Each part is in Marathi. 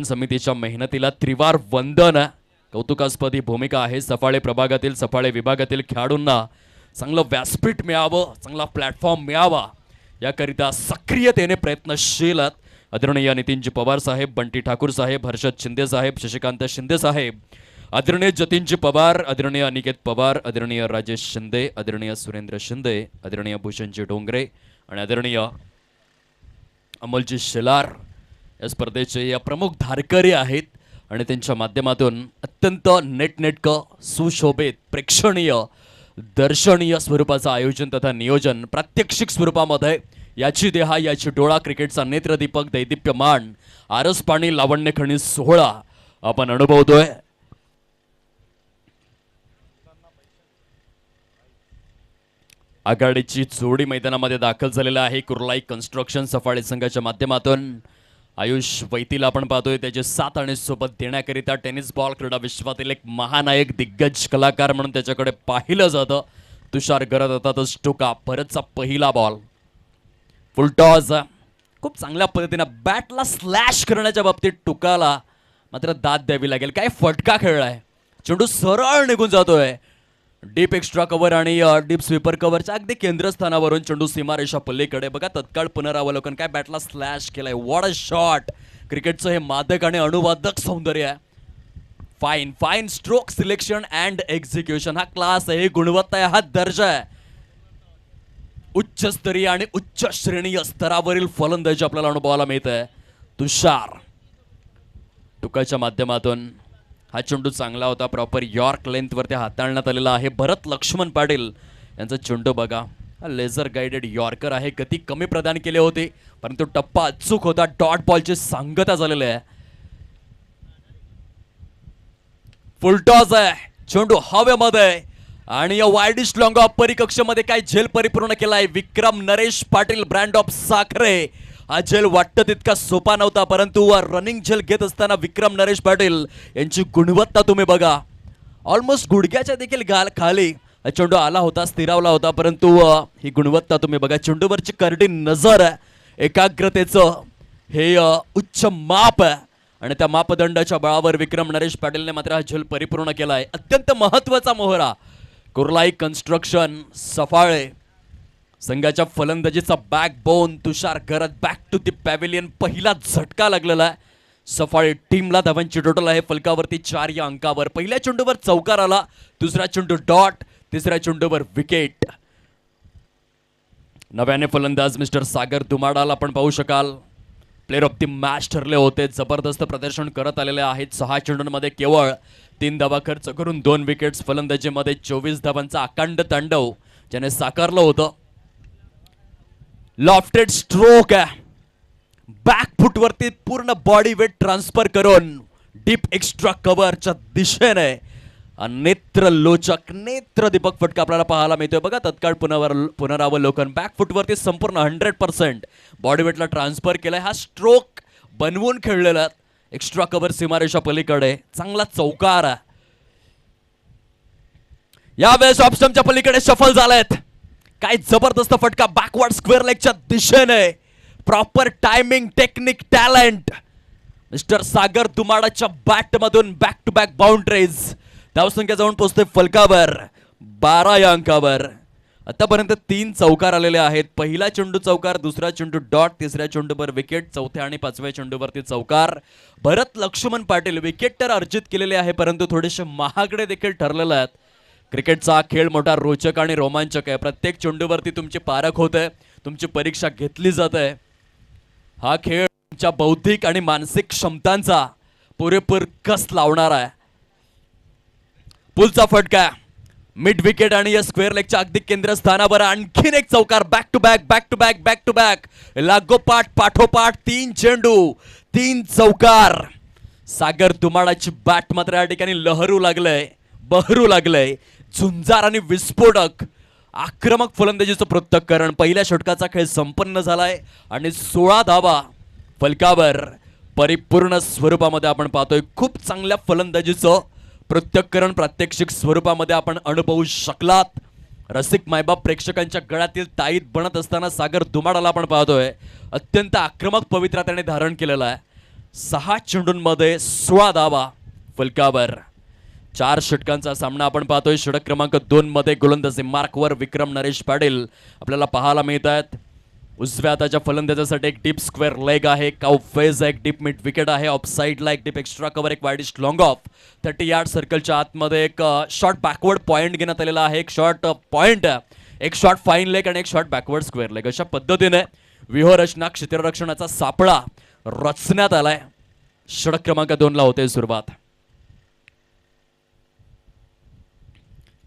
समितीच्या मेहनतीला त्रिवार वंदन. कौतुकास्पद ही भूमिका आहे. सफाळे प्रभागातील सफाळे विभागातील खेळाडूंना चांगलं व्यासपीठ मिळावं, चांगला प्लॅटफॉर्म मिळावा याकरिता सक्रियतेने प्रयत्नशील आदरणीय नितीनजी पवार साहेब, बंटी ठाकूर साहेब, हर्षद शिंदे साहेब, शशिकांत शिंदे साहेब, आदरणीय जतीनजी पवार, आदरणीय अनिकेत पवार, आदरणीय राजेश शिंदे, आदरणीय सुरेंद्र शिंदे, आदरणीय भूषणजी डोंगरे आणि आदरणीय अमोलजी शेलार या स्पर्धेचे या प्रमुख धारकरी आहेत आणि त्यांच्या माध्यमातून अत्यंत नेटनेटकं सुशोभित प्रेक्षणीय दर्शनीय स्वरूपाचं आयोजन तथा नियोजन प्रात्यक्षिक स्वरूपामध्ये याची देहा याची डोळा क्रिकेटचा नेत्रदीपक दैदिप्यमान आरस पाणी लावण्यखणी सोहळा आपण अनुभवतोय. आघाडीची जोडी मैदानामध्ये दाखल झालेला आहे. कुर्लाई कन्स्ट्रक्शन सफाळे संघाच्या माध्यमातून आयुष वैतीला आपण पाहतोय. त्याचे 7 आणि सोबत देण्याकरिता टेनिस बॉल क्रीडा विश्वातील एक महानायक दिग्गज कलाकार म्हणून त्याच्याकडे पाहिलं जातं. तुषार करत होता तो स्टोका. परतचा पहिला बॉल फुलटॉस. खूप चांगल्या पद्धतीने बॅटला स्लॅश करण्याच्या बाबतीत टुकाला मात्र दाद द्यावी लागेल. काय फटका खेळलाय. चेंडू सरळ निघून जातोय. डीप एक्स्ट्रा कव्हर आणि डीप स्वीपर कव्हरच्या अगदी केंद्रस्थानावरून चेंडू सीमारेषा पल्लीकडे. बघा तत्काळ पुनरावलोकन. काय बॅटला स्लॅश केलाय. What a shot. क्रिकेटचं हे मादक आणि अनुवादक सौंदर्य आहे. Fine fine stroke selection and execution. हा क्लास आहे, गुणवत्ता आहे, हा दर्जा आहे. उच्चस्तरीय आणि उच्च श्रेणीय स्तरावरील फलंदाजी आपल्याला अनुभवायला मिळत आहे. तुषार टुकाच्या माध्यमातून हा चेंडू चांगला होता. प्रॉपर यॉर्क लेंथवरती हाताळण्यात आलेला आहे. भरत लक्ष्मण पाटील यांचा चेंडू बघा. हा लेझर गाइडेड यॉर्कर आहे. गती कमी प्रदान केले होते परंतु टप्पा अचूक होता. डॉट बॉलची सांगता झालेली आहे. फुलटॉस आहे. चेंडू हवेमध्ये आणि या वाईडिश लॉंग ऑफ परिकक्षेमध्ये काय झेल परिपूर्ण केलाय. विक्रम नरेश पाटील ब्रँड ऑफ साखरे. हा झेल वाटतं तितका सोपा नव्हता परंतु रनिंग झेल घेत असताना विक्रम नरेश पाटील यांची गुणवत्ता तुम्ही बघा. ऑलमोस्ट गुडघ्याच्या देखील खाली चेंडू आला होता, स्थिरावला होता परंतु ही गुणवत्ता तुम्ही बघा. चेंडूवरची करडी नजर, एकाग्रतेचं हे उच्च माप आणि त्या मापदंडाच्या बळावर विक्रम नरेश पाटीलने मात्र हा झेल परिपूर्ण केलाय. अत्यंत महत्वाचा मोहरा कुर्लाई कन्स्ट्रक्शन सफाळे संघाच्या फलंदाजीचा बॅकबोन तुषार गरज बॅक टू द पॅव्हिलियन. पहिला झटका लागलेला आहे सफाळे टीमला. धावांची टोटल आहे फलकावरती 4 या अंकावर. पहिल्या चेंडूवर चौकार आला, दुसरा चेंडू डॉट, तिसऱ्या चेंडूवर विकेट. नव्याने फलंदाज मिस्टर सागर दुमाडाला आपण पाहू शकाल. प्लेअर ऑफ द मॅच ठरले होते. जबरदस्त प्रदर्शन करत आलेले आहेत. 6 चेंडूंमध्ये केवळ 3 धावा खर्च करून 2 विकेट्स. फलंदाजीमध्ये 24 धावांचा अखंड तांडव ज्याने साकारलं होतं. लॉफ्टेड स्ट्रोक आहे. बॅक फुटवरती पूर्ण बॉडी वेट ट्रान्सफर करून डीप एक्स्ट्रा कव्हरच्या दिशेने नेत्रलोचक नेत्रदीपक फटका आपल्याला पाहायला मिळतोय. बघा तत्काळ पुनरावलोकन. बॅक फुटवरती संपूर्ण 100% बॉडी वेटला ट्रान्सफर केलाय. हा स्ट्रोक बनवून खेळलेला एक्स्ट्रा कव्हर सीमारेषा पलीकडे. चांगला चौकार आहे. यावेळेस ऑप्शनच्या पलीकडे सफल झालेत. काय जबरदस्त फटका बॅकवर्ड स्क्वेअर लेगच्या दिशेने. Proper timing, technique, talent mister Sagar दुमाडाच्या बॅट मधून बॅक टू बॅक बाउंड्रीज. धावसंख्या जाऊन पोहोचते फलकावर 12 या अंकावर. आतापर्यंत 3 चौकार आलेले आहेत. पहिला चेंडू चौकार, दुसरा चेंडू डॉट, तिसऱ्या चेंडूवर विकेट, चौथ्या आणि 5व्या चेंडूवरती चौकार. भरत लक्ष्मण पाटील विकेट तर अर्जित केलेले आहे परंतु थोडेसे महागडे देखील ठरलेले आहेत. क्रिकेटचा खेळ मोठा रोचक आणि रोमांचक आहे. प्रत्येक चेंडूवरती तुमची पारख होते, तुमची परीक्षा घेतली जाते. हा खेळ तुमच्या बौद्धिक आणि मानसिक क्षमतांचा पुरेपूर कस लावणार आहे. पुलचा फटका मिड विकेट आणि या स्क्वेअर लेगच्या अगदी केंद्रस्थानावर आणखीन एक चौकार. Back to back, back to back, back to back, लागोपाठ पाठोपाठ 3 चेंडू 3 चौकार. सागर दुमाडाची बॅट मात्र या ठिकाणी लहरू लागलंय, बहरू लागलंय. झुंजार आणि विस्फोटक आक्रमक फलंदाजीचं पृथक्करण. पहिल्या षटकाचा खेळ संपन्न झालाय आणि 16 धावा फलकावर परिपूर्ण स्वरूपामध्ये आपण पाहतोय. खूप चांगल्या फलंदाजीचं पृथक्करण प्रात्यक्षिक स्वरूपामध्ये आपण अनुभवू शकलात. रसिक मायबाप प्रेक्षकांच्या गळ्यातील ताईत बनत असताना सागर दुमाडाला आपण पाहतोय. अत्यंत आक्रमक पवित्रा त्याने धारण केलेला आहे. 6 चेंडूंमध्ये 16 धावा फलकावर. 4 षटकांचा सामना आपण पाहतोय. षटक क्रमांक 2 मध्ये गोलंदाजी मार्कवर विक्रम नरेश पाटील आपल्याला पाहायला मिळत आहेत. उजव्या हाताच्या फलंदाजासाठी एक डीप स्क्वेअर लेग आहे. काउ फेज एक डीप मिड विकेट आहे. ऑफ साइडला एक डीप एक्स्ट्रा कव्हर, एक वाईडिश लॉंग ऑफ. 30 यार्ड सर्कलच्या आतमध्ये एक शॉर्ट बॅकवर्ड पॉइंट घेण्यात आलेला आहे. एक शॉर्ट पॉइंट, एक शॉर्ट फाईन लेग आणि एक शॉर्ट बॅकवर्ड स्क्वेअर लेग. अशा पद्धतीने व्यूहरचना क्षेत्ररक्षणाचा सापळा रचण्यात आलाय. षटक क्रमांक 2 ला होते सुरुवात.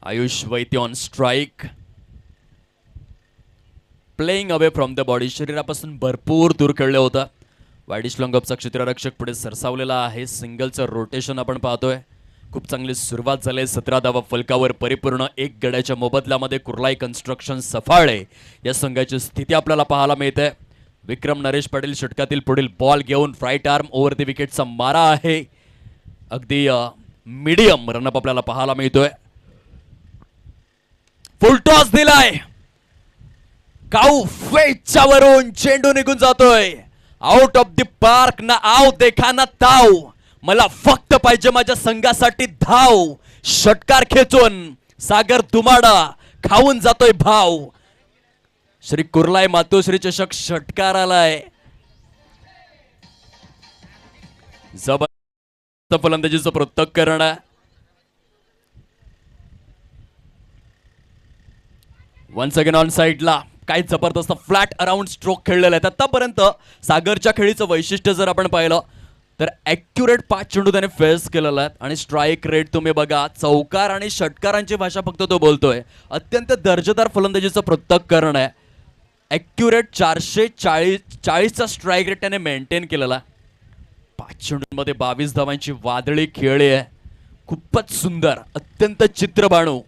Ayush Vaidya on strike. Playing away from the body. शरीरापासून भरपूर दूर खेळलं होतं. वाईडिश लॉंगऑफचा क्षेत्ररक्षक पुढे सरसावलेला आहे. सिंगलचं रोटेशन आपण पाहतोय. खूप चांगली सुरुवात झाली. 17 धावा फलकावर परिपूर्ण. 1 गड्याच्या मोबदल्यामध्ये कुर्लाई कन्स्ट्रक्शन सफाळे या संघाची स्थिती आपल्याला पाहायला मिळते. विक्रम नरेश पाटील षटकातील पुढील बॉल घेऊन राईट आर्म ओव्हर द विकेटचा मारा आहे. अगदी मीडियम रनअप आपल्याला पाहायला मिळतोय. फुल टॉस दिलाय. काउ फेजच्या वरून चेंडू निघून जातोय. Out of the park. ना आव देखा ना ताव. मला फक्त पाहिजे माझ्या संघासाठी धाव. षटकार खेचून सागर दुमाडा खाऊन जातोय भाव. श्री कुर्लाई मातोश्री चषक षटकार आलाय. जबरदस्त फलंदाजीचं पृथक्करण. वन्स अगेन ऑन साइडला काय जबरदस्त फ्लॅट अराउंड स्ट्रोक खेळलेला आहे. आतापर्यंत सागरच्या खेळीचं वैशिष्ट्य जर आपण पाहिलं तर ॲक्युरेट 5 चेंडू त्याने फेस केलेला आहे. आणि स्ट्राईक रेट तुम्ही बघा. चौकार आणि षटकारांची भाषा फक्त तो बोलतोय. अत्यंत दर्जेदार फलंदाजीचं पृथक्करण आहे. ॲक्युरेट 440चा स्ट्राईक रेट त्याने मेंटेन केलेला. 5 चेंडूंमध्ये 22 धावांची वादळी खेळी आहे. खूपच सुंदर, अत्यंत चित्रबाणू.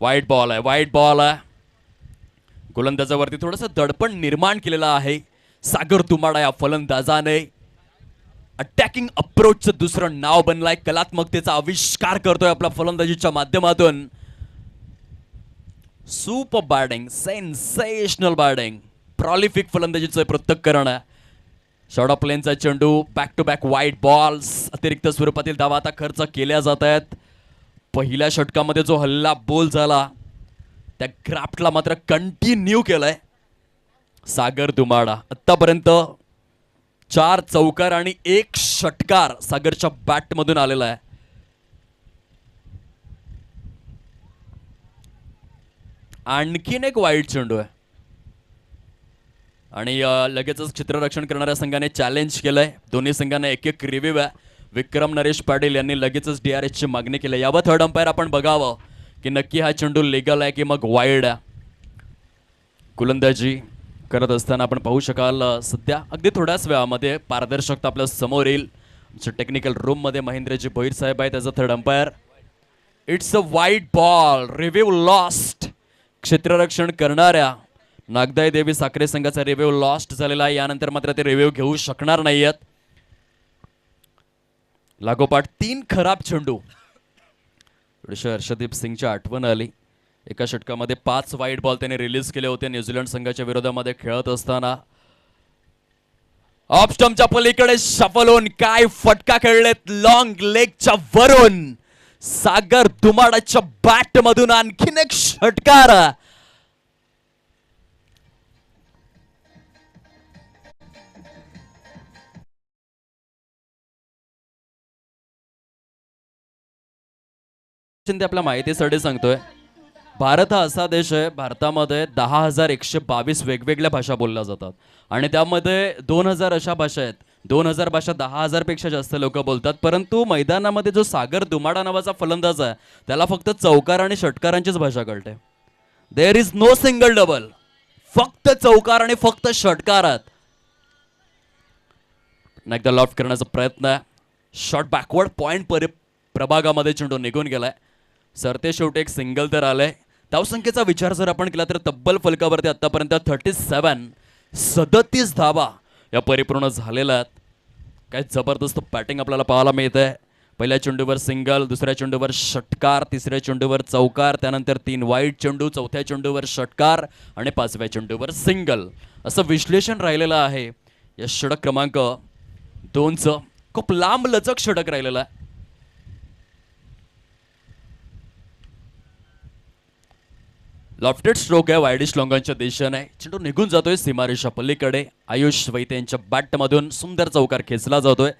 वाईट बॉल आहे. वाईट बॉल आहे. गोलंदाजावरती थोडंसं दडपण निर्माण केलेलं आहे सागर तुमाडा या फलंदाजाने. अटॅकिंग अप्रोचचं दुसरं नाव बनलाय. कलात्मकतेचा आविष्कार करतोय आपल्या फलंदाजीच्या माध्यमातून. सुपर बॅटिंग, सेन्सेशनल बॅटिंग, प्रॉलिफिक फलंदाजीचं पृथक्करण आहे. शॉर्ट ऑफ लेनचा चेंडू, बॅक टू बॅक वाईट बॉल्स, अतिरिक्त स्वरूपातील धावा आता खर्च केल्या जात आहेत. पहिल्या षटकामध्ये जो हल्ला बोल झाला त्या क्राफ्टला मात्र कंटिन्यू केलंय सागर दुमाडा. आतापर्यंत 4 चौकार आणि 1 षटकार सागरच्या बॅटमधून आलेला आहे. आणखीन एक वाईट चेंडू आहे आणि लगेचच क्षेत्ररक्षण करणाऱ्या संघाने चॅलेंज केलंय. दोन्ही संघांना एक एक रिव्ह्यू आहे. विक्रम नरेश पाटील यांनी लगेचच DRSची मागणी केली. यावर थर्ड अंपायर आपण बघावं की नक्की हा चेंडू लीगल आहे की मग वाईड आहे. गोलंदाजी करत असताना आपण पाहू शकाल सध्या अगदी थोड्याच वेळामध्ये पारदर्शकता आपल्या समोर येईल. टेक्निकल रूम मध्ये महेंद्रजी भोईर साहेब आहेत त्याचा third umpire. It's a wide ball. Review lost. क्षेत्ररक्षण करणाऱ्या नागदाई देवी साखरे संघाचा रिव्ह्यू लॉस्ट झालेला आहे. यानंतर मात्र ते रिव्ह्यू घेऊ शकणार नाहीयेत. लागोपाठ 3 खराब चेंडू. थोडीशी हर्षदीप सिंगची आठवण आली. एका षटकामध्ये 5 वाईट बॉल त्याने रिलीज केले होते न्यूझीलंड संघाच्या विरोधामध्ये खेळत असताना. ऑफ स्टंपच्या पलीकडे शफल होऊन काय फटका खेळलेत लॉंग लेगच्या वरून. सागर दुमाडाच्या बॅट मधून आणखीन एक षटकार. आपल्या माहितीसाठी सांगतोय. भारत हा असा देश आहे, भारतामध्ये 10,122 वेगवेगळ्या भाषा बोलल्या जातात आणि त्यामध्ये 2,000 अशा भाषा आहेत. 2,000 भाषा 10,000 पेक्षा जास्त लोक बोलतात. परंतु मैदानामध्ये जो सागर दुमाडा नावाचा फलंदाज आहे त्याला फक्त चौकार आणि षटकारांचीच भाषा कळते. There is no single double. फक्त चौकार आणि फक्त षटकारात. एकदा लॉफ्ट करण्याचा प्रयत्न आहे. शॉर्ट बॅकवर्ड पॉइंट प्रभागामध्ये चेंडू निघून गेलाय. सरते शेवटी एक सिंगल तर आलंय. धावसंख्येचा विचार जर आपण केला तर तब्बल फलकावरती आतापर्यंत 37 धावा या परिपूर्ण झालेल्या आहेत. काय जबरदस्त बॅटिंग आपल्याला पाहायला मिळतंय. पहिल्या चेंडूवर सिंगल, दुसऱ्या चेंडूवर षटकार, तिसऱ्या चेंडूवर चौकार, त्यानंतर 3 वाईट चेंडू, चौथ्या चेंडूवर षटकार आणि 5व्या चेंडूवर सिंगल. असं विश्लेषण राहिलेलं आहे या षटक क्रमांक 2चं खूप लांब लचक षटक राहिलेलं आहे. लॉफ्टेड स्ट्रोक आहे वायडिश लॉंगॉनच्या दिशेने. चेंडू निघून जातोय सीमारेषा पलीकडे. आयुष वैते यांच्या बॅटमधून सुंदर चौकार खेचला जातोय.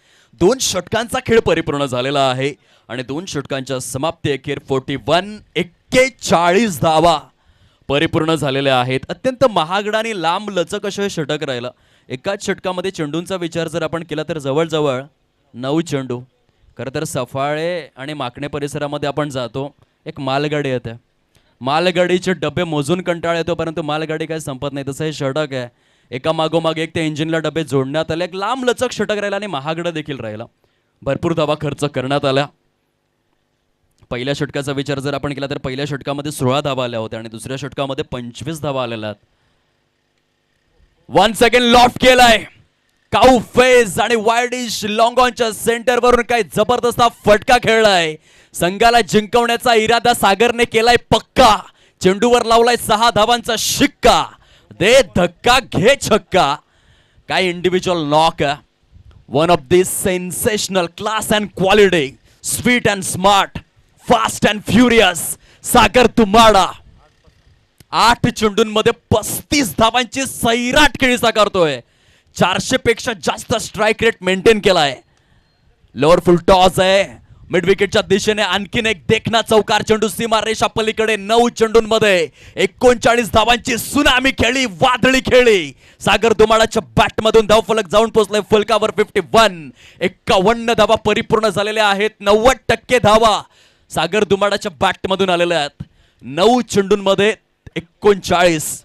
2 षटकांचा खेळ परिपूर्ण झालेला आहे आणि 2 षटकांच्या समाप्ती अखेर 41 धावा परिपूर्ण झालेल्या आहेत. अत्यंत महागडा आणि लांब लचक असं हे षटक राहिलं. एकाच षटकामध्ये चेंडूंचा विचार जर आपण केला तर जवळजवळ 9 चेंडू. खरं तर सफाळे आणि माकणे परिसरामध्ये आपण जातो, एक मालगाडी येते. मालगाडीचे डबे मोजून कंटाळा येतो, परंतु मालगाडी काय संपत नाही. तसं हे षटक आहे, एका मागोमाग एक त्या इंजिनला डबे जोडण्यात आले. एक लांब लचक षटक राहिला आणि महागडं देखील राहिला. भरपूर धावा खर्च करण्यात आल्या. पहिल्या षटकाचा विचार जर आपण केला तर पहिल्या षटकामध्ये 16 धावा आल्या होत्या आणि दुसऱ्या षटकामध्ये 25 धावा आलेल्या आहेत. 1 सेकंड लॉफ्ट केलाय काऊ फेज आणि वायडिश लॉंगॉनच्या सेंटरवरून काय जबरदस्त फटका खेळलाय. संघाला जिंकवण्याचा इरादा सागरने केलाय पक्का. चेंडूवर लावलाय 6 धावांचा शिक्का. दे धक्का घे छक्का. काय individual knock. One of this sensational class and quality, sweet and smart, fast and furious Sagar Tumada 8 चेंडूंमध्ये 35 धावांची सैराट खेळी साकारतोय. 400 पेक्षा जास्त स्ट्राइक रेट मेंटेन केलाय. लोअर फुल टॉस आहे. मिड विकेटच्या दिशेने आणखीन एक देखना चौकार. चेंडू सीमा रेषा पलीकडे. 9 चेंडूंमध्ये 39 धावांची सुनामी खेळी, वादळी खेळी. सागर दुमाडाच्या बॅटमधून धावफलक जाऊन पोहोचलाय फलकावर. 51 धावा परिपूर्ण झालेल्या आहेत. 90% धावा सागर दुमाडाच्या बॅटमधून आलेल्या आहेत. 9 चेंडूंमध्ये 39.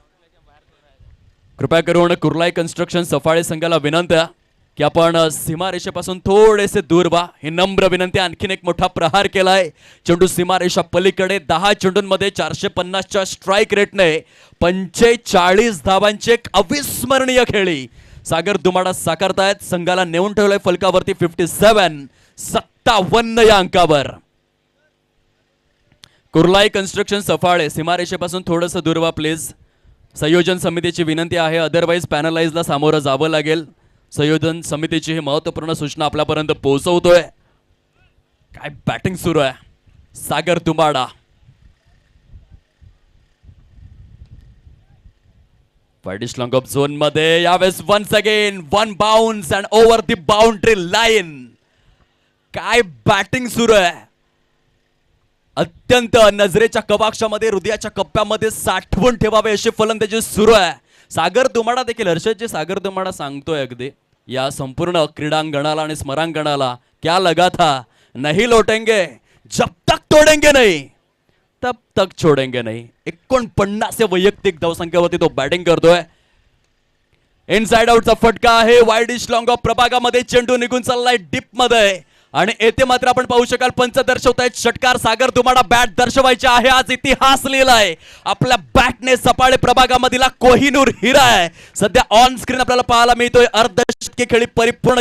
कृपया करून कुर्लाई कन्स्ट्रक्शन सफाळे संघाला विनंती आहे की आपण सीमारेषेपासून थोडेसे दूर व्हा. ही नम्र विनंती. आणखीन एक मोठा प्रहार केलाय. चेंडू सीमारेषा पलीकडे. 10 चेंडूंमध्ये 450च्या स्ट्राइक रेटने 45 धावांची एक अविस्मरणीय खेळी सागर दुमाडा साकारतायत. संघाला नेऊन ठेवलंय फलकावरती 57 या अंकावर. कुर्लाई कन्स्ट्रक्शन सफाळे सीमारेषेपासून थोडंसं दूर व्हा प्लीज. संयोजन समितीची विनंती आहे, अदरवाईज पॅनलाइजला सामोरं जावं लागेल. संयोजन समितीची ही महत्त्वपूर्ण सूचना आपल्यापर्यंत पोहोचवतोय. काय बॅटिंग सुरू आहे Sagar Tumbada. Wideish long off zone मध्ये यावेळेस once again 1 bounce and over the boundary line. काय बॅटिंग सुरू आहे. अत्यंत नजरेच्या कवाक्षामध्ये, हृदयाच्या कप्प्यामध्ये साठवून ठेवावे अशी फलंदाजी सुरू आहे. सागर दुमाडा देखील, हर्षदजी सागर दुमाडा सांगतोय अगदी या संपूर्ण क्रीडांगणाला आणि स्मरांगणाला, क्या लगा था नहीं लौटेंगे जब तक तोडेंगे नहीं तब तक छोडेंगे नहीं. 49 वैयक्तिक धावसंख्येवरती तो बॅटिंग करतोय. इनसाइड आउटचा फटका आहे. वायडिश लॉंग ऑफ प्रभागामध्ये चेंडू निघून चाललाय डीप मध्ये आणि येथे मात्र आपण पाहू शकाल पंच दर्शवतायत. षटकार सागर दुमाडा बॅट दर्शवायचे आहे. आज इतिहास लिहिलाय. आपल्या बॅटने सपाळे प्रभागामधील कोहिनूर हिरा आहे. सध्या ऑन स्क्रीन आपल्याला पाहायला मिळतोय. अर्धशतकी खेळी परिपूर्ण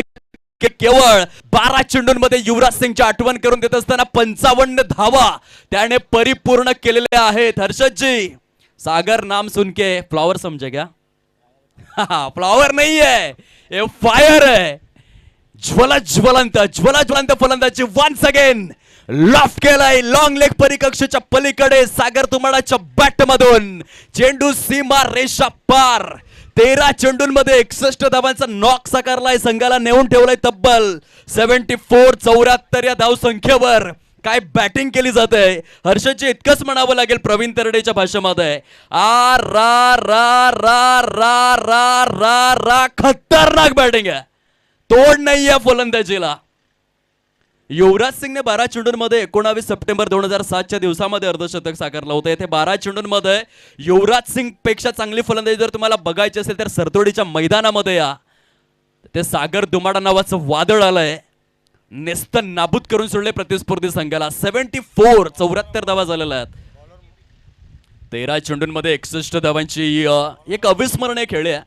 केवळ 12 चेंडूंमध्ये युवराज सिंगची आठवण करून देत असताना 55 धावा त्याने परिपूर्ण केलेल्या आहेत. हर्षदजी सागर नाम सुनके फ्लॉवर समझे क्या? फ्लॉवर नहीं है, ये फायर है. ज्वलंत फलंदाजी वन्स अगेन लॉफ्ट केलाय. लॉंग लेग परिकक्षेच्या पलीकडे सागर तुमाडाच्या बॅट मधून चेंडू सीमा रेषा पार. 13 चेंडूंमध्ये 61 धावांचा नॉक साकारलाय. संघाला नेऊन ठेवलाय तब्बल 74 या धाव संख्येवर. काय बॅटिंग केली जाते. हर्षदजी इतकंच म्हणावं लागेल प्रवीण तरडेच्या भाषेमध्ये, आ रा रा रा रा रा रा रा खतरनाक बॅटिंग आहे. तोड नाही या फलंदाजीला. युवराज सिंगने 12 चेंडूंमध्ये 19 सप्टेंबर 2007च्या दिवसामध्ये अर्धशतक साकारलं होतं. येथे 12 चेंडूंमध्ये युवराज सिंग पेक्षा चांगली फलंदाजी जर तुम्हाला बघायची असेल तर सरतोडीच्या मैदानामध्ये या. ते सागर दुमाडा नावाचं वादळ आलंय. नेस्त नाबूद करून सोडले प्रतिस्पर्धी संघाला. 74 धावा झालेल्या आहेत. 13 चेंडूंमध्ये 61 धावांची एक अविस्मरणीय खेळ आहे.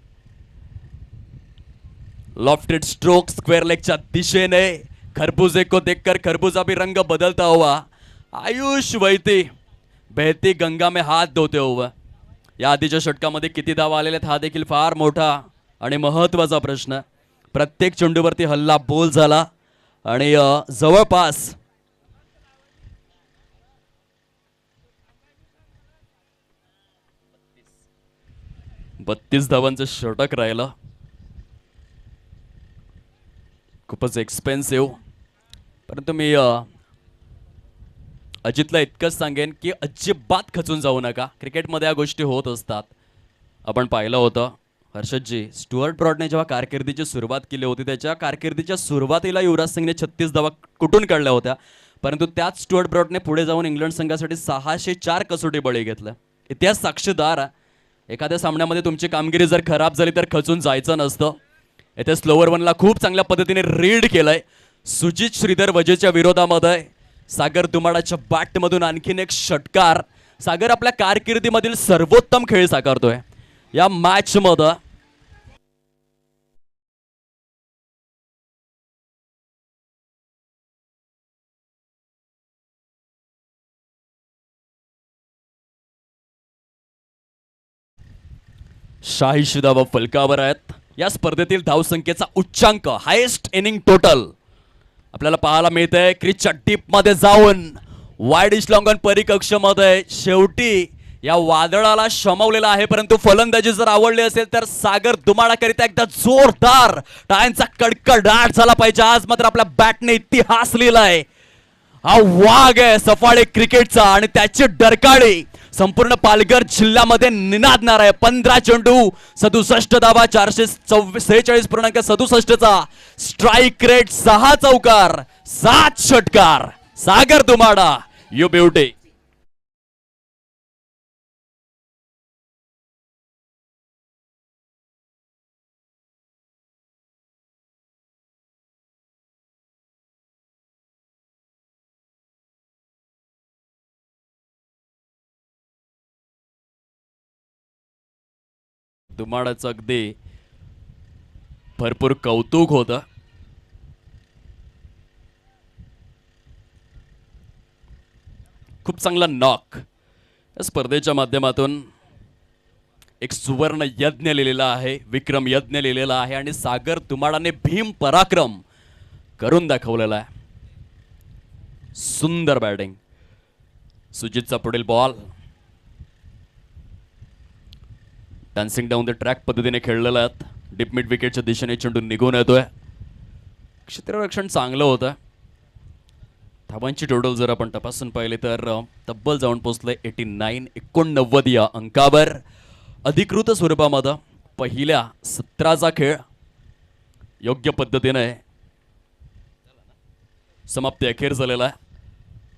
लॉफ्टेड स्ट्रोक स्क्वेअर लेगच्या दिशेने. खरबूजे को देखकर खरबूजा भी रंग बदलता हुआ. आयुष वैती बहती गंगा में हात धोते हुए. या आधीच्या षटकामध्ये किती धावा आलेल्या आहेत हा देखील फार मोठा आणि महत्वाचा प्रश्न. प्रत्येक चेंडूवरती हल्ला बोल झाला आणि जवळपास 32 धावांचं षटक राहिलं. खूपच एक्सपेन्सिव्ह. परंतु मी अजितला इतकंच सांगेन की अजिबात खचून जाऊ नका. क्रिकेटमध्ये या गोष्टी होत असतात. आपण पाहिलं होतं हर्षदजी, स्टुअर्ट ब्रॉडने जेव्हा कारकिर्दीची सुरुवात केली होती त्याच्या कारकिर्दीच्या सुरुवातीला युवराज सिंगने 36 धावा कुठून काढल्या होत्या, परंतु त्याच स्टुअर्ट ब्रॉडने पुढे जाऊन इंग्लंड संघासाठी 604 कसोटी बळी घेतल्या. इतिहास साक्षीदार. एखाद्या सामन्यामध्ये तुमची कामगिरी जर खराब झाली तर खचून जायचं नसतं. येथे स्लोवर वनला खूप चांगल्या पद्धतीने रीड केलंय. सुजित श्रीधर वजेच्या विरोधामध्ये सागर दुमाडाच्या बॅटमधून आणखीन एक षटकार. सागर आपल्या कारकिर्दीमधील सर्वोत्तम खेळ साकारतोय या मॅच मध्ये. शाही धावा फलकावर आहेत. या स्पर्धेतील धावसंख्येचा उच्चांक, हायेस्ट इनिंग टोटल आपल्याला पाहायला मिळतंय. क्रिजच्या डीप मध्ये जाऊन वाईडिश लॉंगॉन परिकक्षामध्ये शेवटी या वादळाला शमवलेला आहे. परंतु फलंदाजी जर आवडली असेल तर सागर दुमाडाकरिता एकदा जोरदार टाळ्यांचा कडकडाट झाला पाहिजे. आज मात्र आपल्या बॅटने इतिहास लिहिलाय. हा वाघ आहे सफाळे क्रिकेटचा आणि त्याची डरकाळी संपूर्ण पालघर जिल्ह्यामध्ये निनादणार आहे. 15 चेंडू 67 धावा 446.67 चा स्ट्राईक रेट, 6 चौकार 7 षटकार. सागर दुमाडा, यू ब्युटी. दुमाडाचं अगदी भरपूर कौतुक होतं. खूप चांगला नॉक. या स्पर्धेच्या माध्यमातून एक सुवर्ण यज्ञ लिहिलेला आहे, विक्रम यज्ञ लिहिलेला आहे आणि सागर दुमाडाने भीम पराक्रम करून दाखवलेला आहे. सुंदर बॅटिंग. सुजितचा पुढील ball dancing down the track पद्धतीने खेळलेला आहेत. डीप मिड विकेटच्या दिशेने चेंडू निघून येतोय. क्षेत्ररक्षण चांगलं होतं. धावांची टोटल जर आपण तपासून पाहिले तर तब्बल जाऊन पोहोचले 89 या अंकावर. अधिकृत स्वरूपामध्ये पहिल्या 17चा खेळ योग्य पद्धतीने समाप्ती अखेर झालेला आहे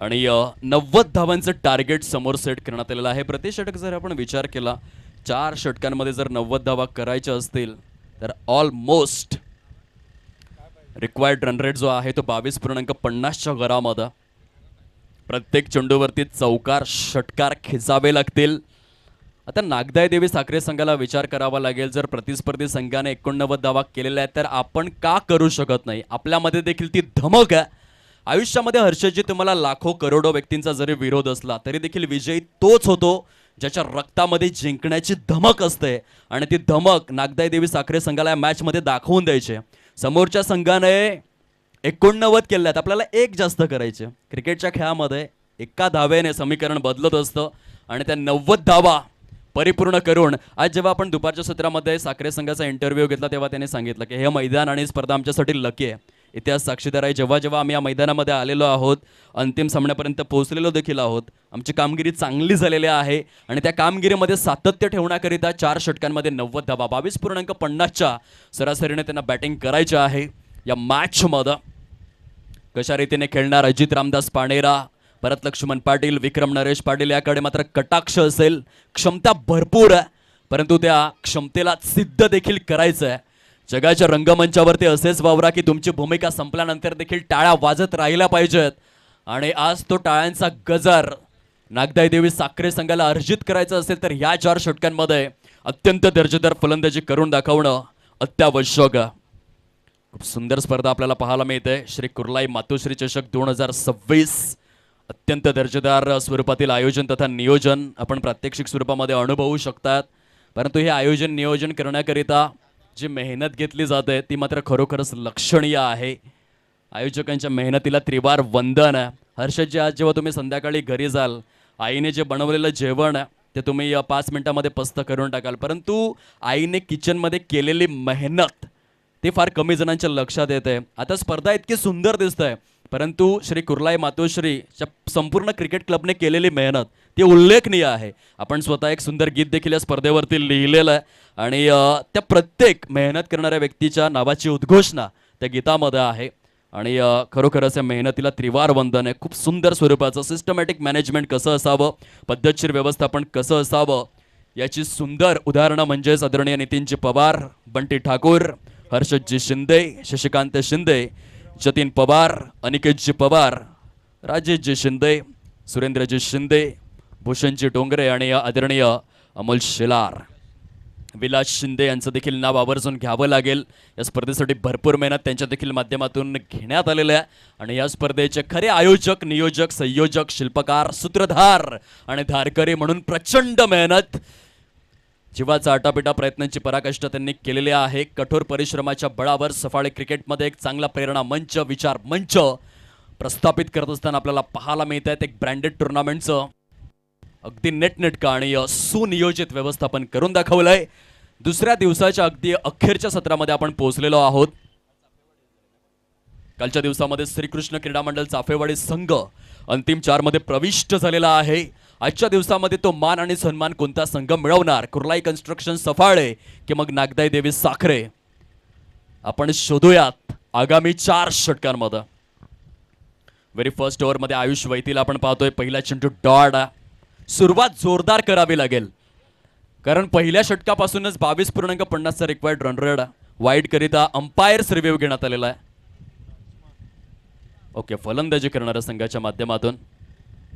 आणि 90 धावांचं टार्गेट समोर सेट करण्यात आलेलं आहे. प्रति षटक जर आपण विचार केला, 4 षटकांमध्ये जर 90 धावा करायच्या असतील तर ऑलमोस्ट रिक्वायर्ड रन रेट जो आहे तो 22.50च्या घरामध्ये. प्रत्येक चेंडूवरती चौकार षटकार खेचावे लागतील. आता नागदाय देवी साखरे संघाला विचार करावा लागेल. जर प्रतिस्पर्धी संघाने 89 धावा केलेल्या आहेत तर आपण का करू शकत नाही? आपल्यामध्ये देखील ती धमक आहे. आयुष्यामध्ये हर्षदजी, तुम्हाला लाखो करोडो व्यक्तींचा जरी विरोध असला तरी देखील विजयी तोच होतो ज्याच्या रक्तामध्ये जिंकण्याची धमक असते आणि ती धमक नागदाय देवी साखरे संघाला या मॅच मध्ये दाखवून द्यायची. समोरच्या संघाने 89 केले आहेत, आपल्याला एक जास्त करायचे. क्रिकेटच्या खेळामध्ये एका धावेने समीकरण बदलत असतं आणि त्या 90 धावा परिपूर्ण करून आज जेव्हा आपण दुपारच्या सत्रामध्ये साखरे संघाचा इंटरव्ह्यू घेतला तेव्हा त्याने सांगितलं की हे मैदान आणि स्पर्धा आमच्यासाठी लकी आहे. इतिहास साक्षीदार आहे. जेव्हा जेव्हा आम्ही या मैदानामध्ये आलेलो आहोत, अंतिम सामन्यापर्यंत पोहोचलेलो देखील आहोत, आमची कामगिरी चांगली झालेली आहे आणि त्या कामगिरीमध्ये सातत्य ठेवण्याकरिता 4 षटकांमध्ये 90 धावा 22.50च्या सरासरीने त्यांना बॅटिंग करायची आहे. या मॅचमध्ये कशा रीतीने खेळणार अजित रामदास पाणेरा, भरत लक्ष्मण पाटील, विक्रम नरेश पाटील याकडे मात्र कटाक्ष असेल. क्षमता भरपूर आहे परंतु त्या क्षमतेला सिद्ध देखील करायचं आहे. जगाच्या रंगमंचावरती असेच वावरा की तुमची भूमिका संपल्यानंतर देखील टाळ्या वाजत राहिल्या पाहिजेत आणि आज तो टाळ्यांचा गजर नागदाय देवी साखरे संघाला अर्जित करायचा असेल तर ह्या 4 षटकांमध्ये अत्यंत दर्जेदार फलंदाजी करून दाखवणं अत्यावश्यक आहे. खूप सुंदर स्पर्धा आपल्याला पाहायला मिळते. श्री कुर्लाई मातोश्री चषक 2026 अत्यंत दर्जेदार स्वरूपातील आयोजन तथा नियोजन आपण प्रात्यक्षिक स्वरूपामध्ये अनुभवू शकतात. परंतु हे आयोजन नियोजन करण्याकरिता जी मेहनत घेतली जाते ती मात्र खरोखरच लक्षणीय आहे. आयोजकांच्या मेहनतीला त्रिवार वंदन. हर्षदजी, आज जेव्हा तुम्ही संध्याकाळी घरी जाल, आईने जे बनवलेलं जेवण ते तुम्ही 5 मिनिटामध्ये पस्त करून टाकाल, परंतु आईने किचनमध्ये केलेली मेहनत ते फार कमी जणांच्या लक्षात येते. आता स्पर्धा इतकी सुंदर दिसतंय, परंतु श्री कुर्लाई मातोश्रीच्या संपूर्ण क्रिकेट क्लबने केलेली मेहनत ती उल्लेखनीय आहे. आपण स्वतः एक सुंदर गीत देखील या स्पर्धेवरती लिहिलेलं आहे आणि त्या प्रत्येक मेहनत करणाऱ्या व्यक्तीच्या नावाची उद्घोषणा त्या गीतामध्ये आहे. आणि खरोखरच या मेहनतीला त्रिवार वंदन आहे. खूप सुंदर स्वरूपाचं सिस्टमॅटिक मॅनेजमेंट कसं असावं, पद्धतशीर व्यवस्थापन कसं असावं, याची सुंदर उदाहरणं म्हणजेच आदरणीय नितीनजी पवार, बंटी ठाकूर, हर्षदजी शिंदे, शशिकांत शिंदे, जतीन पवार, अनिकेतजी पवार, राजेशजी शिंदे, सुरेंद्रजी शिंदे, भूषणजी डोंगरे आणि आदरणीय अमोल शेलार, विलास शिंदे यांचं देखील नाव आवर्जून घ्यावं लागेल. या स्पर्धेसाठी भरपूर मेहनत त्यांच्या देखील माध्यमातून घेण्यात आलेल्या आहे. आणि या स्पर्धेचे खरे आयोजक, नियोजक, संयोजक, शिल्पकार, सूत्रधार आणि धारकरी म्हणून प्रचंड मेहनत, जीवाचा आटापिटा प्रयत्नांची पराकाष्ठा त्यांनी केलेली आहे. कठोर परिश्रमाच्या बळावर सफाळे क्रिकेटमध्ये एक चांगला प्रेरणा मंच, विचार मंच प्रस्थापित करत असताना आपल्याला पाहायला मिळत आहे. एक ब्रँडेड टुर्नामेंटचं अगदी नेटनेटका आणि सुनियोजित व्यवस्थापन करून दाखवलंय. दुसऱ्या दिवसाच्या अगदी अखेरच्या सत्रामध्ये आपण पोहोचलेलो आहोत. कालच्या दिवसामध्ये श्रीकृष्ण क्रीडा मंडळ चाफेवाडी संघ अंतिम 4 मध्ये प्रविष्ट झालेला आहे. आजच्या दिवसामध्ये तो मान आणि सन्मान कोणता संघ मिळवणार, कुर्लाई कन्स्ट्रक्शन सफाळे की मग नागदाई देवी साखरे, आपण शोधूयात आगामी 4 षटकांमध्ये. व्हेरी फर्स्ट ओव्हरमध्ये आयुष वैतीला आपण पाहतोय. पहिला चेंडू डॉट. सुरुवात जोरदार करावी लागेल, कारण पहिल्या षटकापासूनच 22.50चा रिक्वायर्ड रन रेट वाईड करिता अंपायर्स रिव्ह्यू घेण्यात आलेला आहे. ओके, फलंदाजी करणाऱ्या संघाच्या माध्यमातून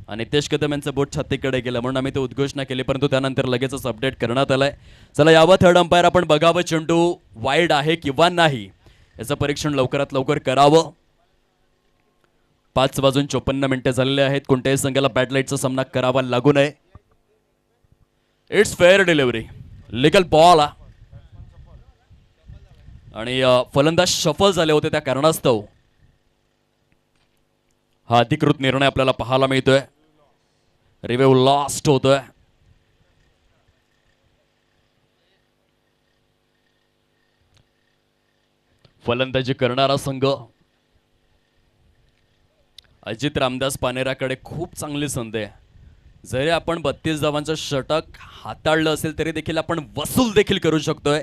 आणि नितेश कदम यांचं बोट छातीकडे गेलं म्हणून आम्ही ते उद्घोषणा केली, परंतु त्यानंतर लगेचच अपडेट करण्यात आलंय. चला यावं थर्ड अंपायर आपण बघावं, चेंडू वाईड आहे किंवा नाही याचं परीक्षण लवकरात लवकर करावं. 5:54 झालेले आहेत. कोणत्याही संघाला बॅट लाईटचा सामना करावा लागू नये. It's fair delivery, legal ball. आणि फलंदाज शफल झाले होते, त्या कारणास्तव हा अधिकृत निर्णय आपल्याला पाहायला मिळतोय. रिव्ह्यू लास्ट होतोय. फलंदाजी करणारा संघ अजित रामदास पानेराकडे खूप चांगली संधी आहे. जरी आपण 32 धावांचं षटक हाताळलं असेल तरी देखील आपण वसूल देखील करू शकतोय,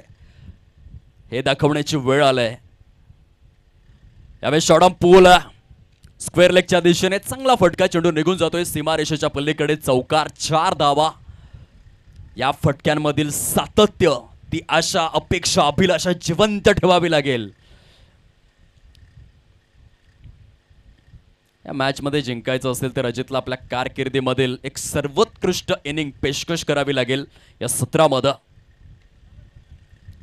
हे दाखवण्याची वेळ आलाय. यावेळी शॉट ऑन पूल, स्क्वेअर लेगच्या दिशेने चांगला फटका, चेंडू निघून जातोय सीमारेषेच्या पलीकडे. चौकार, 4 धावा. या फटक्यांमधील सातत्य, ती आशा, अपेक्षा, अभिलाषा जिवंत ठेवावी लागेल. या मॅच मध्ये जिंकायचं असेल तर अजितला आपल्या कारकिर्दीमधील एक सर्वोत्कृष्ट इनिंग पेशकश करावी लागेल या सत्रामध्ये.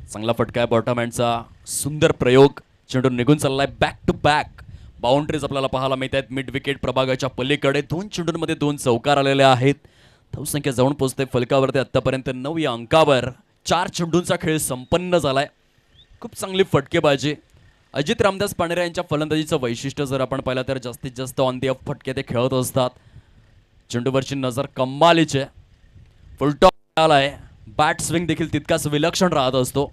चांगला फटका आहे बॉटम हँडचा, सुंदर प्रयोग, चेंडू निघून चाललाय. बॅक टू बॅक बाउंड्रीज आपल्याला पाहायला मिळत आहेत. मिड विकेट प्रभागाच्या पलीकडे 2 चेंडूंमध्ये 2 चौकार आलेले आहेत. धावसंख्या जाऊन पोहोचते फलकावरती आतापर्यंत 9 या अंकावर. 4 चेंडूंचा खेळ संपन्न झालाय. खूप चांगली फटकेबाजी. अजित रामदास पानेरा यांच्या फलंदाजीचं वैशिष्ट्य जर आपण पाहिलं तर जास्तीत जास्त ऑन दी ऑफ फटके ते खेळत असतात. चेंडूवरची नजर कमालीची आहे. फुलटॉप आलाय. बॅट स्विंग देखील तितकाच विलक्षण राहत असतो,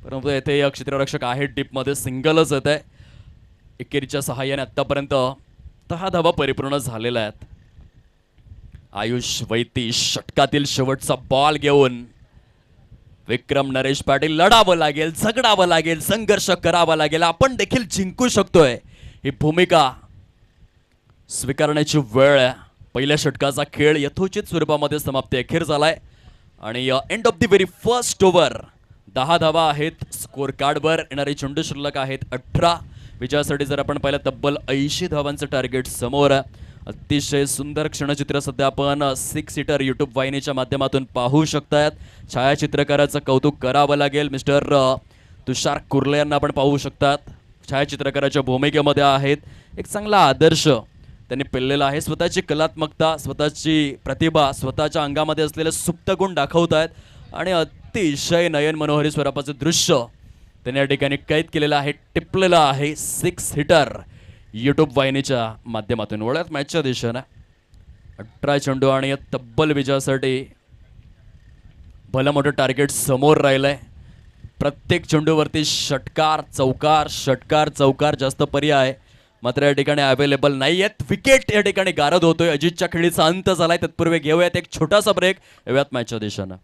परंतु येथे क्षेत्ररक्षक आहेत डीपमध्ये, सिंगलच येत आहे. एकेरीच्या सहाय्याने आतापर्यंत 10 धावा परिपूर्ण झालेल्या आहेत. आयुष वैती षटकातील शेवटचा बॉल घेऊन विक्रम नरेश पाटील लढावं लागेल, झगडावं लागेल, संघर्ष करावा लागेल. आपण देखील जिंकू शकतोय, ही भूमिका स्वीकारण्याची वेळ आहे. पहिल्या षटकाचा खेळ यथोचित स्वरूपामध्ये समाप्ती अखेर झालाय आणि end of the very first over 10 धावा आहेत स्कोर कार्डवर. येणारे चेंडू शिल्लक आहेत 18. विजयासाठी जर आपण पाहिलं तब्बल 80 धावांचं टार्गेट समोर आहे. अतिशय सुंदर क्षणचित्र सध्या आपण 6 सीटर यूट्यूब वाहिनीच्या माध्यमातून पाहू शकतायत. छायाचित्रकाराचं कौतुक करावं लागेल. मिस्टर तुषार कुर्ले यांना आपण पाहू शकतात. छायाचित्रकाराच्या भूमिकेमध्ये आहेत. एक चांगला आदर्श त्यांनी पेललेला आहे. स्वतःची कलात्मकता, स्वतःची प्रतिभा, स्वतःच्या अंगामध्ये असलेले सुप्त गुण दाखवत आहेत आणि अतिशय नयन मनोहरी स्वरूपाचं दृश्य त्याने या ठिकाणी कैद केलेला आहे, टिपलेला आहे. 6 हिटर युट्यूब वाहिनीच्या माध्यमातून. वळत मॅचच्या दिशेनं 18 चेंडू आणि तब्बल विजयासाठी भलं मोठं टार्गेट समोर राहिलंय. प्रत्येक चेंडूवरती षटकार चौकार जास्त पर्याय मात्र या ठिकाणी अवेलेबल नाही आहेत. विकेट या ठिकाणी गारद होतोय. अजितच्या खेळीचा अंत झालाय. तत्पूर्वी घेऊयात एक छोटासा ब्रेक. येऊयात मॅचच्या दिशेनं.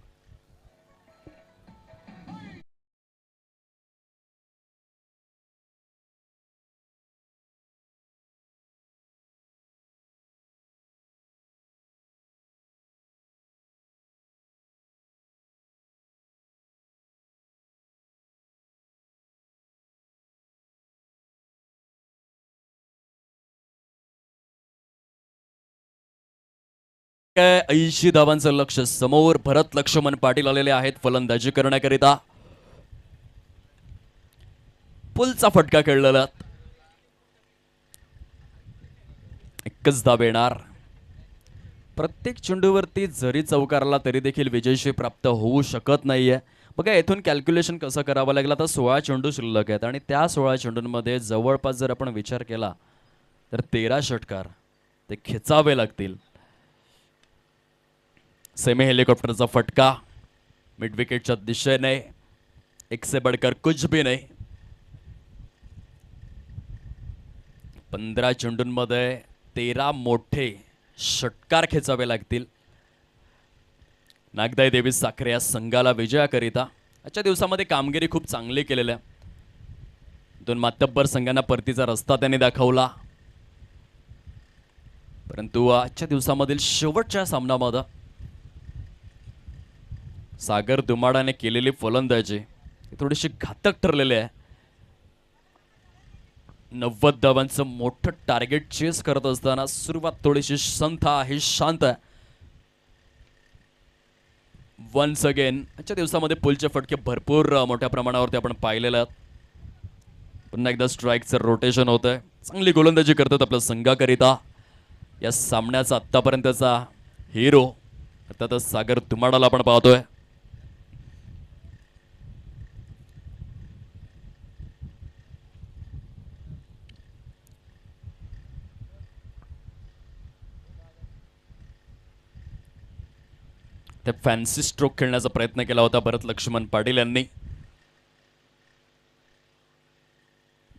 काय 80 धावांचं लक्ष समोर. भरत लक्ष्मण पाटील आलेले आहेत फलंदाजी करण्याकरिता. पुलचा फटका खेळलेला. एकच धाव येणार. प्रत्येक चेंडूवरती जरी चौकारला तरी देखील विजयश्री प्राप्त होऊ शकत नाहीये. बघा येथून कॅल्क्युलेशन कसं करावं लागेल. आता 16 चेंडू शिल्लक आहेत आणि त्या 16 चेंडूंमध्ये जवळपास जर आपण विचार केला तर 13 षटकार ते खेचावे लागतील. सेमी हेलिकॉप्टरचा फटका मिड विकेटच्या दिशेने. एक से बढ़कर कुछ भी नाही. 15 चेंडूंमध्ये 13 मोठे षटकार खेचावे लागतील. नागदाई देवी साखरे या संघाला विजयाकरिता आजच्या दिवसामध्ये कामगिरी खूप चांगली केलेली आहे. 2 मातब्बर संघांना परतीचा रस्ता त्यांनी दाखवला. परंतु आजच्या दिवसामधील शेवटच्या सामन्यामध्ये सागर दुमाडाने केलेली फलंदाजी थोडीशी घातक ठरलेली आहे. 90 धावांचं मोठं टार्गेट चेस करत असताना सुरुवात थोडीशी संथ आहे, शांत आहे. वन्स अगेन आजच्या दिवसामध्ये पुलचे फटके भरपूर मोठ्या प्रमाणावरती आपण पाहिलेले आहेत. पुन्हा एकदा स्ट्राईकचं रोटेशन होत आहे. चांगली गोलंदाजी करतात आपल्या संघाकरिता. या सामन्याचा आत्तापर्यंतचा हिरो अर्थातच सागर दुमाडाला आपण पाहतोय. ते फॅन्सी स्ट्रोक खेळण्याचा प्रयत्न केला होता भरत लक्ष्मण पाटील यांनी.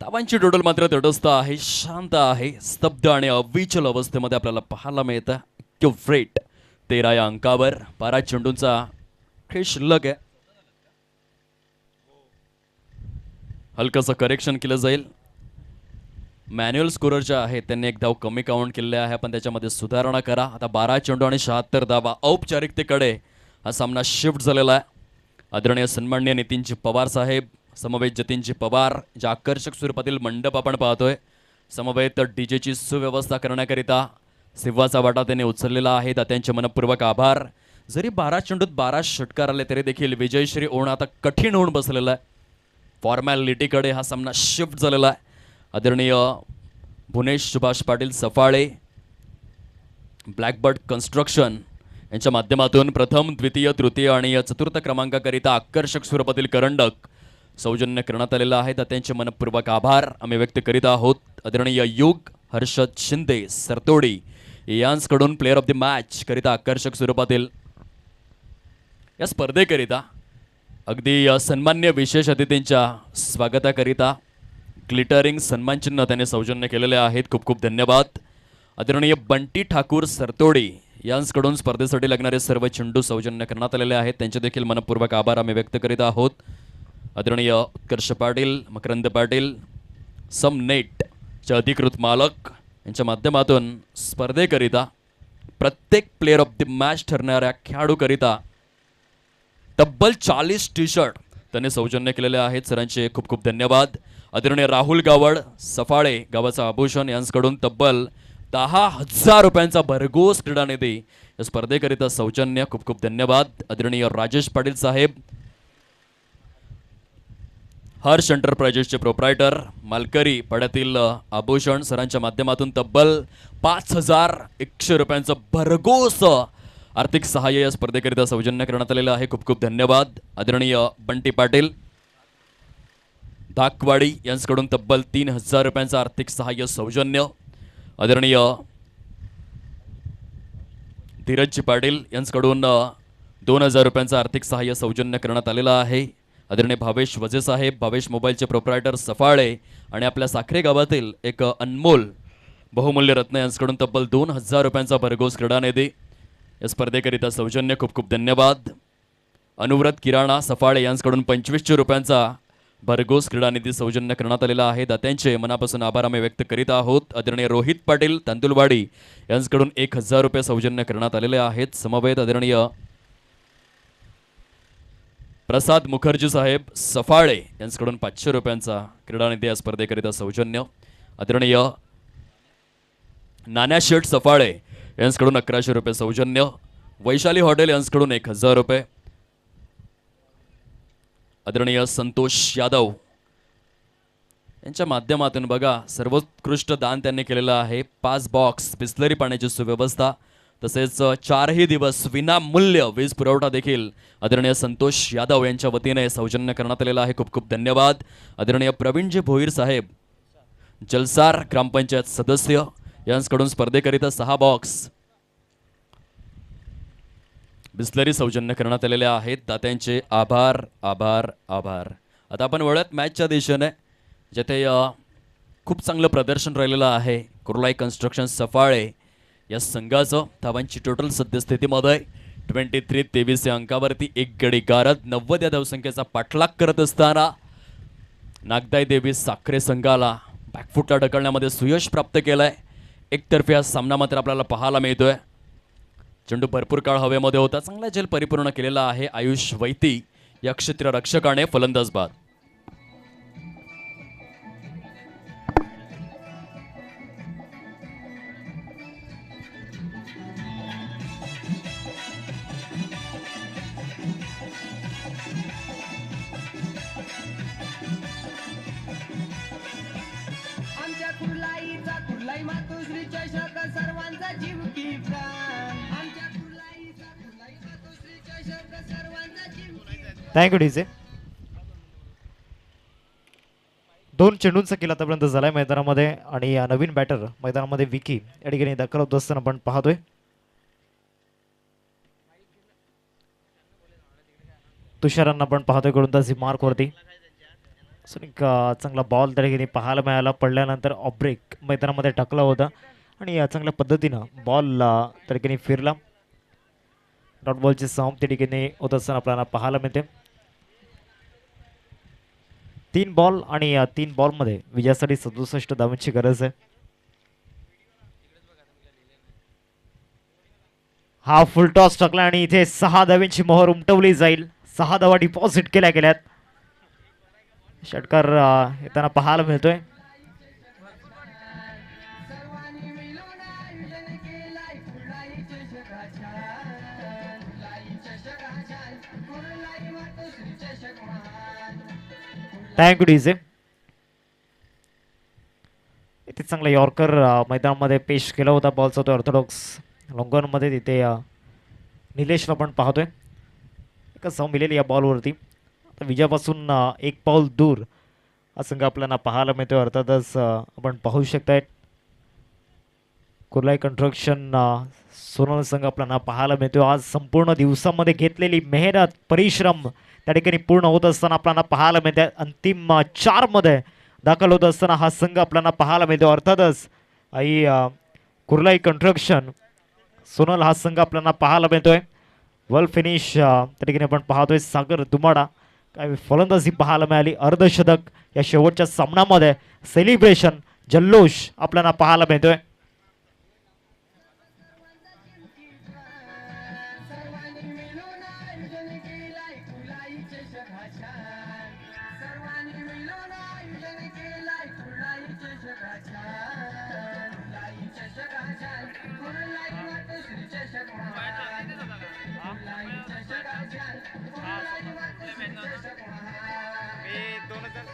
धावांची टोटल मात्र तटस्थ आहे, शांत आहे, स्तब्ध आणि अविचल अवस्थेमध्ये आपल्याला पाहायला मिळतं. रेट 13 या अंकावर 12 चेंडूंचा खेळ शिल्लक आहे. हलकसं करेक्शन केलं जाईल. मॅन्युअल स्कोरर जे आहे त्यांनी एक धाव कमी काउंट केलेले आहे, पण त्याच्यामध्ये सुधारणा करा. आता 12 चेंडू आणि 76 धावा. औपचारिकतेकडे हा सामना शिफ्ट झालेला आहे. आदरणीय सन्माननीय नितीनजी पवार साहेब, समवेत जतीनजी पवार, ज्या आकर्षक स्वरूपातील मंडप आपण पाहतोय, समवेत डीजेची सुव्यवस्था करण्याकरिता सिंहाचा वाटा त्यांनी उचललेला आहे. त्यांचे मनपूर्वक आभार. जरी 12 चेंडूत 12 षटकार आले तरी देखील विजयश्री होणं आता कठीण होऊन बसलेलं आहे. फॉर्मॅलिटीकडे हा सामना शिफ्ट झालेला आहे. आदरणीय भुवनेश सुभाष पाटील सफाळे, ब्लॅकबर्ड कन्स्ट्रक्शन यांच्या माध्यमातून प्रथम, द्वितीय, तृतीय आणि चतुर्थ क्रमांकाकरिता आकर्षक स्वरूपातील करंडक सौजन्य करण्यात आलेला आहे. त्यांचे मनपूर्वक आभार आम्ही व्यक्त करीत आहोत. आदरणीय युग हर्षद शिंदे सरतोडी यांकडून प्लेअर ऑफ द मॅच करिता आकर्षक स्वरूपातील या स्पर्धेकरिता अगदी सन्मान्य विशेष अतिथींच्या स्वागताकरिता ग्लिटरिंग सन्मानचिन्ह त्याने सौजन्य केलेले आहेत. खूप खूप धन्यवाद. आदरणीय बंटी ठाकूर सरतोडी यांकडून स्पर्धेसाठी लागणारे सर्व चेंडू सौजन्य करण्यात आलेले आहेत. त्यांचे देखील मनपूर्वक आभार आम्ही व्यक्त करीत आहोत. आदरणीय उत्कर्ष पाटील, मकरंद पाटील, समनेटचे अधिकृत मालक यांच्या माध्यमातून स्पर्धेकरिता प्रत्येक प्लेअर ऑफ द मॅच ठरणाऱ्या खेळाडूकरिता तब्बल 40 टी शर्ट त्याने सौजन्य केलेले आहेत. सरांचे खूप खूप धन्यवाद. आदरणीय राहुल गावड सफाळे गावाचा आभूषण यांकडून तब्बल 10,000 रुपयांचा भरघोस क्रीडा निधी या स्पर्धेकरिता सौजन्य. खूप खूप धन्यवाद. आदरणीय राजेश पाटील साहेब, हर्ष एंटरप्राइजेसचे प्रोप्रायटर, मालकरी पाड्यातील आभूषण सरांच्या माध्यमातून तब्बल 5,100 रुपयांचं भरघोस आर्थिक सहाय्य या स्पर्धेकरिता सौजन्य करण्यात आलेलं आहे. खूप खूप धन्यवाद. आदरणीय बंटी पाटील, दाकवाडी यांच्याकडून तब्बल 3000 रुपयांचं आर्थिक सहाय्य सौजन्य. आदरणीय धीरजजी पाटील यांच्याकडून 2000 रुपयांचं आर्थिक सहाय्य सौजन्य करण्यात आलेलं आहे. आदरणीय भावेश वजे साहेब, भावेश मोबाईलचे प्रोप्रायटर सफाळे आणि आपल्या साखरे गावातील एक अनमोल बहुमूल्य रत्न यांच्याकडून तब्बल 2000 रुपयांचा भरघोस क्रीडा निधी या स्पर्धेकरिता सौजन्य. खूप खूप धन्यवाद. अनुव्रत किराणा सफाळे यांच्याकडून 2500 रुपयांचा भरघोस क्रीडा निधी सौजन्य करण्यात आलेला आहे. दात्यांचे मनापासून आभार आम्ही व्यक्त करीत आहोत. आदरणीय रोहित पाटील तांदुलवाडी यांच्याकडून 1000 रुपये सौजन्य करण्यात आलेले आहेत. समवेत आदरणीय प्रसाद मुखर्जी साहेब सफाळे यांच्याकडून 500 रुपयांचा क्रीडा निधी या स्पर्धेकरिता सौजन्य. आदरणीय नाना शेठ सफाळे यांच्याकडून 1100 रुपये सौजन्य. वैशाली हॉटेल यांच्याकडून 1000 रुपये. आदरणीय संतोष यादव यांच्या माध्यमातून बघा सर्वोत्कृष्ट दान त्यांनी केलेलं आहे. 5 बॉक्स बिस्लरी पाण्याची सुव्यवस्था तसेच 4ही दिवस विनामूल्य वीज पुरवठा देखील आदरणीय संतोष यादव यांच्या वतीने सौजन्य करण्यात आलेला आहे. खूप खूप धन्यवाद. आदरणीय प्रवीणजी भोईर साहेब जलसार ग्रामपंचायत सदस्य यांच्याकडून स्पर्धेकरिता 6 बॉक्स बिस्लरी सौजन्य करण्यात आलेले आहेत. दात्यांचे आभार आभार आभार. आता आपण वळत मॅचच्या दिशेने जेथे खूप चांगलं प्रदर्शन राहिलेलं आहे. कुर्लाई कन्स्ट्रक्शन सफाळे या संघाचं धावांची टोटल सद्यस्थितीमध्ये 23-23 या अंकावरती एक गडी गारद 90 या धावसंख्येचा पाठलाग करत असताना नागदाई देवी साखरे संघाला बॅकफुटला ढकलण्यामध्ये सुयश प्राप्त केलंय. एकतर्फी हा सामना मात्र आपल्याला पाहायला मिळतोय. चेंडू भरपूर काळ हवेमध्ये होता. चांगला झेल परिपूर्ण केलेला आहे आयुष वैती या क्षेत्ररक्षकाने. फलंदाज बाद. Thank you DJ. 2 चेंडूंचा किल आतापर्यंत झालाय मैदानामध्ये आणि नवीन बॅटर मैदानामध्ये विकी या ठिकाणी दाखल होत असताना आपण पाहतोय. तुषारांना आपण पाहतोय गोलंदाजी मार्क वरती. चांगला बॉल त्या ठिकाणी पाहायला मिळाला. पडल्यानंतर ऑफ ब्रेक मैदानामध्ये टाकला होता आणि चांगल्या पद्धतीनं बॉल त्या ठिकाणी फिरला. डॉट बॉलची साऊंड त्या ठिकाणी होत असताना आपल्याला पाहायला मिळते. 3 बॉल आणि 3 बॉलमध्ये विजयासाठी 67 धावांची गरज आहे. हा फुल टॉस टाकला आणि इथे 6 धावांची मोहर उमटवली जाईल. 6 धावा डिपॉझिट केल्या गेल्यात. षटकार येताना पाहायला मिळतोय. Thank you DJ. इथे चांगला यॉर्कर मैदानामध्ये पेश केला होता. बॉलचा तो ऑर्थोडॉक्स लॉंगॉनमध्ये तिथे निलेशला पण पाहतोय. एकच धाव मिळेल या बॉलवरती. आता विजयापासून 1 पाऊल दूर हा संघ आपल्याला पाहायला मिळतोय. अर्थातच आपण पाहू शकताय कुर्लाई कन्स्ट्रक्शन सोनल संघ आपल्याला पाहायला मिळतोय. आज संपूर्ण दिवसामध्ये घेतलेली मेहनत परिश्रम त्या ठिकाणी पूर्ण होत असताना आपल्याला पाहायला मिळते. अंतिम 4 मध्ये दाखल होत असताना हा संघ आपल्याला पाहायला मिळतो. अर्थातच आई कुर्लाई कन्स्ट्रक्शन सोनल हा संघ आपल्याला पाहायला मिळतोय. वेल फिनिश त्या ठिकाणी आपण पाहतोय. सागर दुमाडा काय फलंदाजी पाहायला मिळाली. अर्धशतक या शेवटच्या सामन्यामध्ये सेलिब्रेशन जल्लोष आपल्याला पाहायला मिळतोय. मी 2000